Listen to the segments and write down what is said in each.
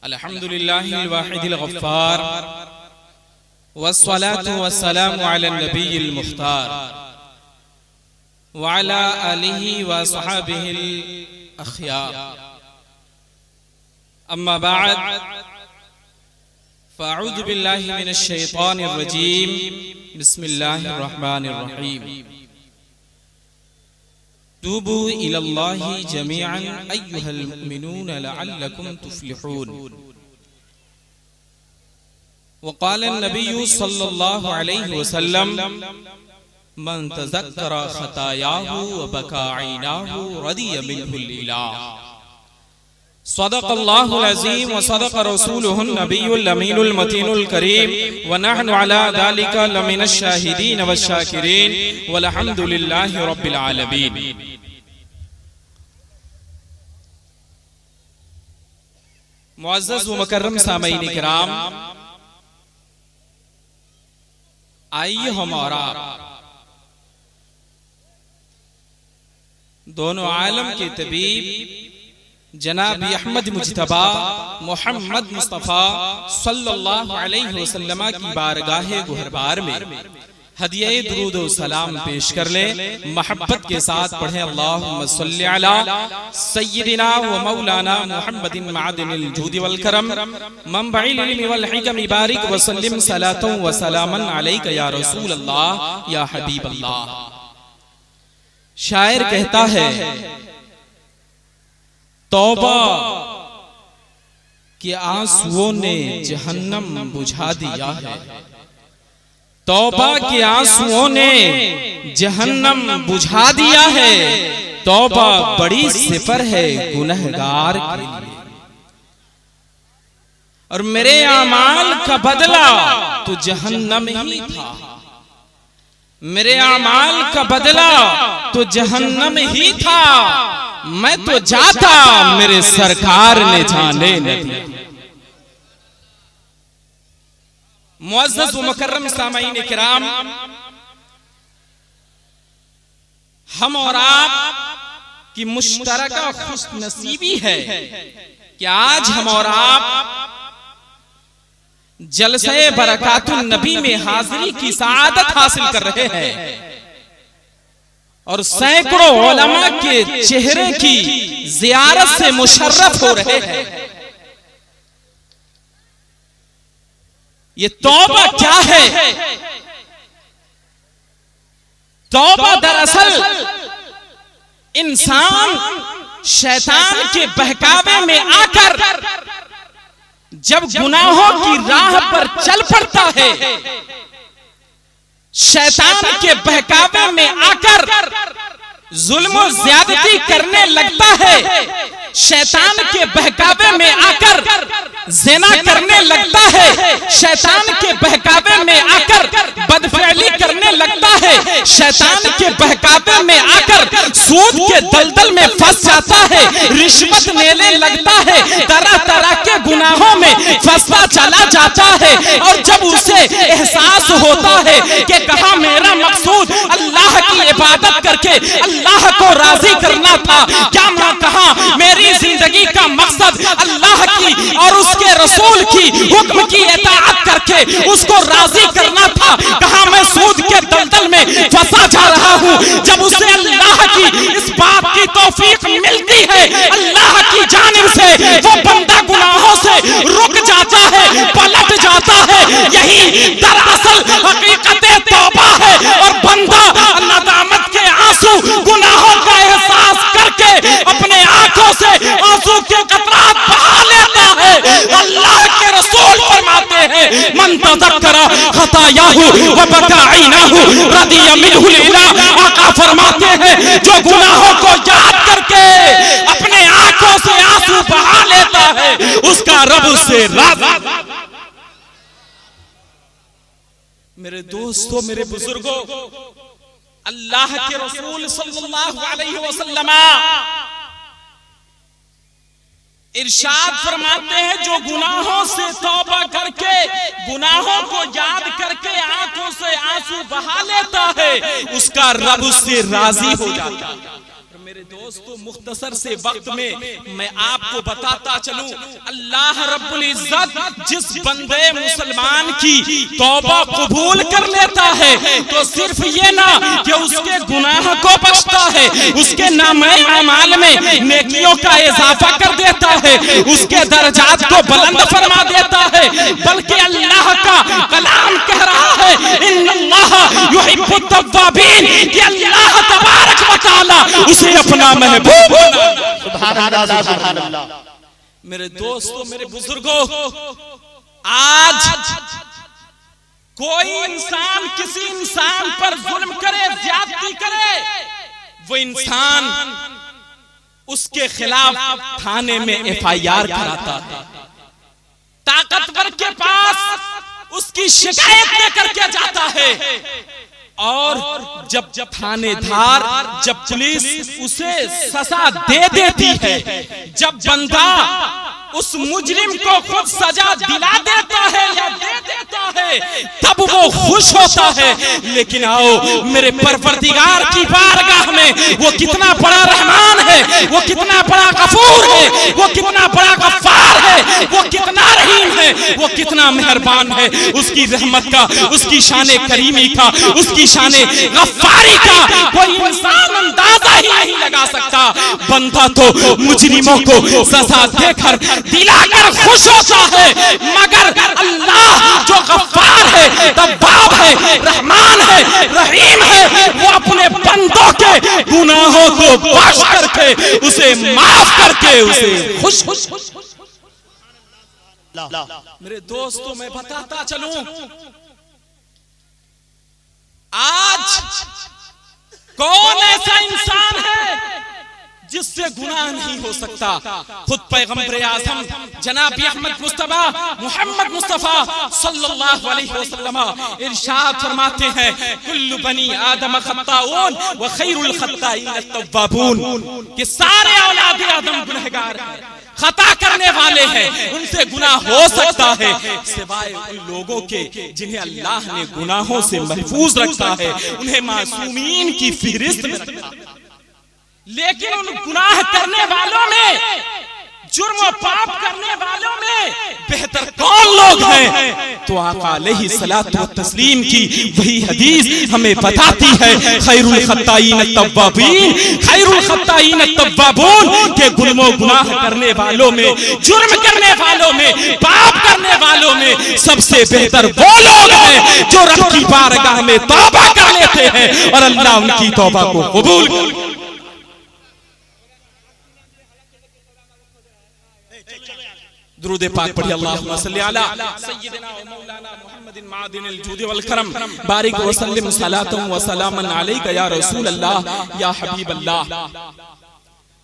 अल्हम्दुलिल्लाहिल वाहिदिल गफ्फार वस्सलातु वस्सलामु अला नबिय्यिल मुख्तार व अला आलिहि व अस्हाबिहिल अखयार। अम्मा बअद फ़अऊज़ु बिल्लाहि मिनश शैतानिर रजीम। बिस्मिल्लाहिर रहमानिर रहीम। तूबू इलल्लाहि जमीअन अय्युहल मुमिनून लअल्लकुम तुफ्लिहून। वक़ाल नबिय्यु सल्लल्लाहु अलैहि वसल्लम मन तज़क्कर खतायाहु व बका ऐनाहु रदिय मिनहुल इलाह। सदक़ल्लाहुल अज़ीम व सदक़ रसूलुहुन नबियुल अमीनुल मतीनुल करीम व नहनु अला ज़ालिका लमिनश शाहिदीन व शाकिरीन वल्हम्दुलिल्लाहि रब्बिल आलमीन। मुअज़्ज़ज़ व मुकर्रम सामईन किराम, आइए हम और आप दोनों आलम के तबीब जनाब अहमद मुज्तबा मोहम्मद मुस्तफ़ा सल्लल्लाहु अलैहि वसल्लम की बारगाहे गुहरबार में हदिया दुरूद व सलाम पेश कर ले। मोहब्बत के साथ पढ़ें अल्लाहुम्मा सल्लि अला सय्यिदिना व मौलाना मुहम्मदिन मादिनिल जूदि वल करम मंबइल इल्मि वल हिकम बारिक व सल्लिम सलातन व सलामन अलैका या रसूल अल्लाह या हबीब अल्लाह। शायर कहता है तौबा के आंसुओं ने जहन्नम बुझा दिया है। तौबा के आंसुओं ने जहन्नम बुझा दिया है। तौबा बड़ी सिफर है गुनहगार के लिए, और मेरे अमाल का बदला तो जहन्नम ही था। मेरे अमाल का बदला तो जहन्नम ही था। मैं तो जाता मेरे सरकार ने जाने न दिया। मुअज़्ज़ज़ व मुकर्रम सामईन किराम, हम और आप की मुश्तरका खुशनसीबी है कि आज हम और आप जलसे बरकातुन नबी में हाजिरी की सआदत हासिल कर रहे हैं और सैकड़ों उलमा के चेहरे की ज़ियारत से मुशर्रफ हो रहे हैं। ये तौबा क्या है? तौबा दरअसल इंसान शैतान के बहकावे में आकर जब गुनाहों की राह पर चल पड़ता है, शैतान के बहकावे में आकर जुल्म और ज्यादती करने लगता है, शैतान के बहकावे में आकर ज़िना करने लगता है, शैतान के बहकावे में आकर बदफअली करने लगता है, शैतान के बहकावे में आकर सूद के दलदल में फंस जाता है, रिश्वत लेने लगता है, तरह तरह के गुनाहों में फंसता चला जाता है। और जब उसे एहसास होता है कि कहा मेरा मकसूद अल्लाह की इबादत करके अल्लाह को राजी करना था, क्या मैं कहा मेरी जिंदगी का मकसद अल्लाह की और उसके रसूल की हुक्म की इताअत करके उसको राजी करना था, कहा मैं सूद के दलदल में फंसा जा रहा हूँ। जब उसे अल्लाह की इस बात की तौफीक मिलती है अल्लाह की जानिब से, वो बंदा गुनाहों से रुक जाता है, पलट जाता है। यही दरअसल हकीकत तौबा है। और बंदा नदामत के आंसू गुनाहों का एहसास करके अपने आंखों से आंसू के कतरात बहा लेता है। अल्लाह के रसूल फरमाते हैं मन तज़क्कर खतायाहु व बका ऐनाहु रदिय मिनहुल इलाह। आका फरमाते हैं जो गुनाहों को याद करके अपने आंखों से आंसू बहा लेता है उसका रब उससे राज़ी। मेरे दोस्तों, मेरे बुजुर्गों, अल्लाह के रसूल सल्लल्लाहु अलैहि वसल्लम इरशाद फरमाते हैं जो गुनाहों से तौबा करके गुनाहों को याद करके आंखों से आंसू बहा लेता है उसका रब उससे राजी हो जाता है। मेरे दोस्त दोस्तों मुख्तसर से वक्त में मैं आपको बताता चलूं, अल्लाह रब्बुल इज्जत जिस बंदे मुसलमान की तौबा कबूल कर लेता है तो सिर्फ ये ना कि उसके गुनाह को बख्शता है, उसके नामे अमाल में नेकियों का इजाफा कर देता है, उसके दर्जात को बुलंद फरमा देता है, बल्कि अल्लाह का कलाम कह रहा है इन्नल्लाह युहिब्बुत तव्वाबीन, कि अल्लाह तबारक व तआला उसे अपना महबूब बनाता। सुभान अल्लाह, सुभान अल्लाह। मेरे दोस्तों, मेरे बुजुर्गों, आज कोई इंसान किसी इंसान पर जुल्म करे, ज्यादती करे, वो इंसान उसके खिलाफ थाने में FIR कराता है, ताकतवर के पास उसकी शिकायत लेकर के जाता है, और जब थानेदार, जब पुलिस उसे सजा दे देती है, जब बंदा उस मुजरिम को खुद सजा दिला देता है या दे देता है, तब वो खुश होता है। लेकिन आओ मेरे परवरदिगार की बारगाह में वो कितना बड़ा रहमान है, वो कितना बड़ा गफूर है, वो कितना बड़ा गफ्फार है, वो कितना रहीम है, वो कितना मेहरबान है। उसकी रहमत का, उसकी शाने करीमी का, उसकी शाने गफ्फारी का कोई इंसान अंदाजा ही नहीं लगा सकता। बंदा तो मुजरिमों को सजा देकर दिलाकर खुश होता है, मगर अल्लाह जो गफ्फार है, तव्वाब है, रहमान है, रहीम है, वो अपने बंदों के गुनाहों को बख्श करके, उसे माफ करके उसे खुश। मेरे दोस्तों, मैं बताता चलूं, आज कौन ऐसा इंसान है जिससे गुनाह नहीं हो सकता। खुद पैगंबर आज़म जनाब अहमद मुस्तफा मोहम्मद मुस्तफा सल्लल्लाहु अलैहि वसल्लम इरशाद फरमाते हैं, कुल्लु बनी आदम खत्ताऊन व खैरुल खत्ताईन अत-तव्वाबून, कि सारे औलाद आदम गुनहगार हैं, खता करने वाले हैं, उनसे गुनाह हो सकता है सिवाय उन लोगों के जिन्हें अल्लाह ने गुनाहों से महफूज रखा है, उन्हें मासूमीन की फहरिस्त में रखा। लेकिन उन गुनाह करने वालों में, जुर्म और पाप करने वालों में बेहतर कौन लोग हैं? तो आका अलैहि सलातो व तस्लीम की वही हदीस हमें बताती है, खैरुल खत्ताईन अत-तव्वाबीन, खैरुल खत्ताईन अत-तव्वाबून, के गुनाह करने वालों में, जुर्म करने वालों में, पाप करने वालों में सबसे बेहतर वो लोग हैं जो रब की बारगाह में तौबा कर लेते हैं और अल्लाह उनकी तौबा को कबूल करे। दुरूद पाक पढ़िए, अल्लाहुम्मा सल्ली अला सय्यिदिना व मौलाना मुहम्मदिन मादिनिल जूद वल करम, बारिक व सल्लिम सलातन व सलामन अलैका या रसूल अल्लाह या हबीब अल्लाह।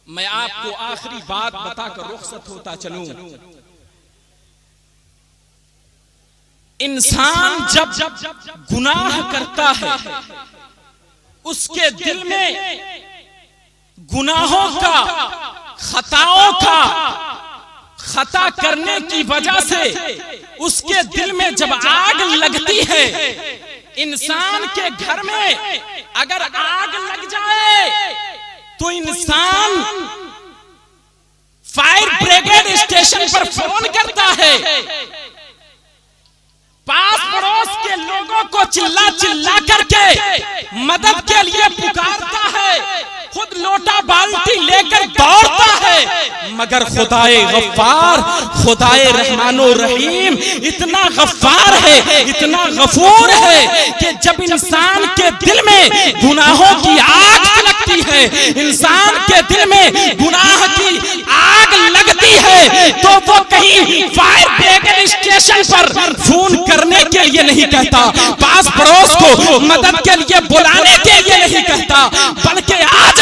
मैं आपको आखिरी बात बताकर रुखसत होता चलूं, इंसान जब गुनाह करता है, उसके दिल में गुनाहों का, खताओं का, खता करने की वजह से उसके दिल में जब आग लगती है, इंसान के घर में अगर आग लग जाए तो इंसान फायर ब्रिगेड स्टेशन पर फोन करता है, पास पड़ोस के लोगों को चिल्ला चिल्ला करके मदद के लिए पुकारता है, खुद लोटा बाल्टी लेकर दौड़ता है, मगर खुदाए गफ्फार, खुदाए रहमानो रहीम इतना गफ्फार है, इतना गफूर है कि जब इंसान के दिल में गुनाहों की आग लगती है, इंसान के दिल में गुनाह की आग लगती है, तो वो कहीं फायर ब्रिगेड स्टेशन पर फोन करने के लिए नहीं कहता, पास पड़ोस को मदद के लिए बुलाने के लिए नहीं कहता, बल्कि आ जाओ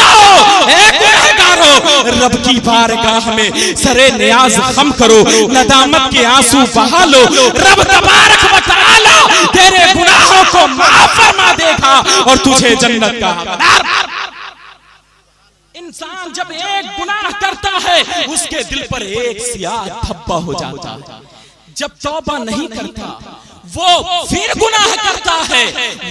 रब की बारगाह में सरे नियाज खम करो, नदामत के आंसू बहा लो, रब तबारक व तआला तेरे गुनाहों को माफ फरमा देगा और तुझे जन्नत का हकदार। इंसान जब एक गुनाह करता है, उसके दिल पर एक सियाह धब्बा हो जाता है। जब तौबा नहीं करता, वो फिर गुनाह करता है,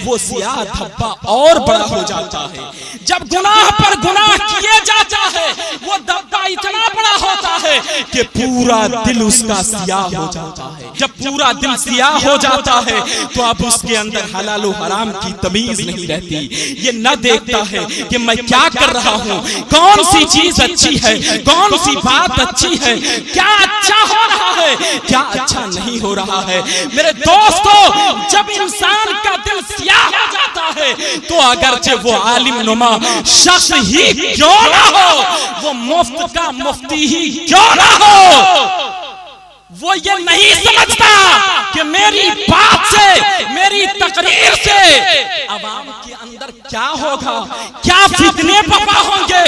वो सियाह धब्बा और बड़ा हो जाता है। जब गुनाह पर गुनाह किए जाता है, वो धब्बा इतना बड़ा होता है कि पूरा दिल उसका सियाह हो जाता है। जब पूरा दिल सियाह हो जाता है तो अब उसके अंदर हलाल और हराम की तमीज नहीं रहती। ये न देखता है कि मैं क्या कर रहा हूँ, कौन सी चीज अच्छी है, कौन सी बात अच्छी है, क्या अच्छा हो रहा है, क्या अच्छा नहीं हो रहा है। मेरे दोस्तों, जब इंसान का दिल सियाह हो जाता है तो अगरचे वो आलिम नुमा शख्स ही क्यों ना हो, वो मुफ्त का मुफ्ती ही क्यों ना हो, वो ये नहीं समझता कि मेरी बात से, मेरी तकरीर से अवाम के अंदर क्या होगा, क्या फितने बर्पा होंगे,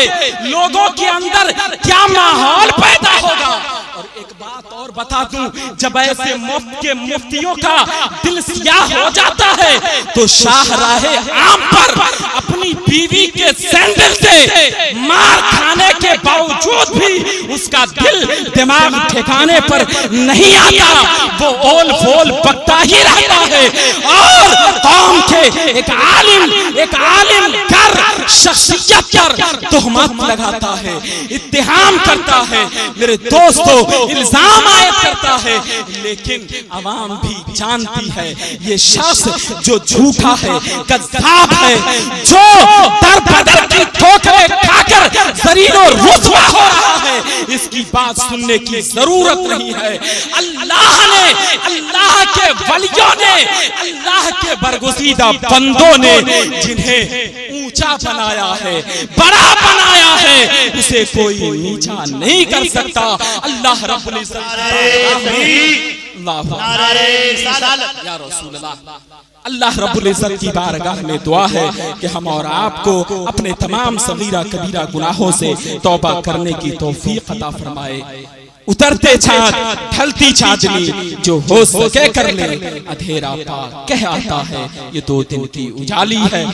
लोगों के अंदर क्या माहौल पैदा होगा। और एक बात और बता दूं, जब ऐसे मुफ्त के मुफ्तियों का दिल सियाह हो जाता है तो शाहराहे आम पर अपनी बीवी के सैंडल से मार खाने के बावजूद भी उसका दिल दिमाग ठिकाने पर नहीं आता, वो ओल फोल बकता ही रहता है और कौम के एक आलिम कर शख्सियत पर तोहमत लगाता है, इत्तिहाम करता है। मेरे दोस्तों, इल्जाम आयद करता है, लेकिन अवाम भी जानती है ये शख्स जो झूठा है, कज़्ज़ाब है, जो दर बदर की ठोकरें खाकर ज़लील और रुस्वा हो रहा है, इसकी बात सुनने की जरूरत नहीं है। अल्लाह ने, अल्लाह के वलियों ने, अल्लाह के बरगुज़ीदा बंदों ने जिन्हें ऊंचा बनाया है, बड़ा बनाया है, उसे कोई नीचा नहीं कर सकता। अल्लाह रब्बुल इज्जत या रसूल अल्लाह रब्बुल इज्जत की बारगाह में दुआ है कि हम और आपको अपने तमाम सगीरा कबीरा गुनाहों से तौबा करने की तौफीक अता फरमाए। उतरते चाँद ढलती चांदनी जो हो सके कर ले, अंधेरा पाक कह आता है ये 2 दिन की उजाली है।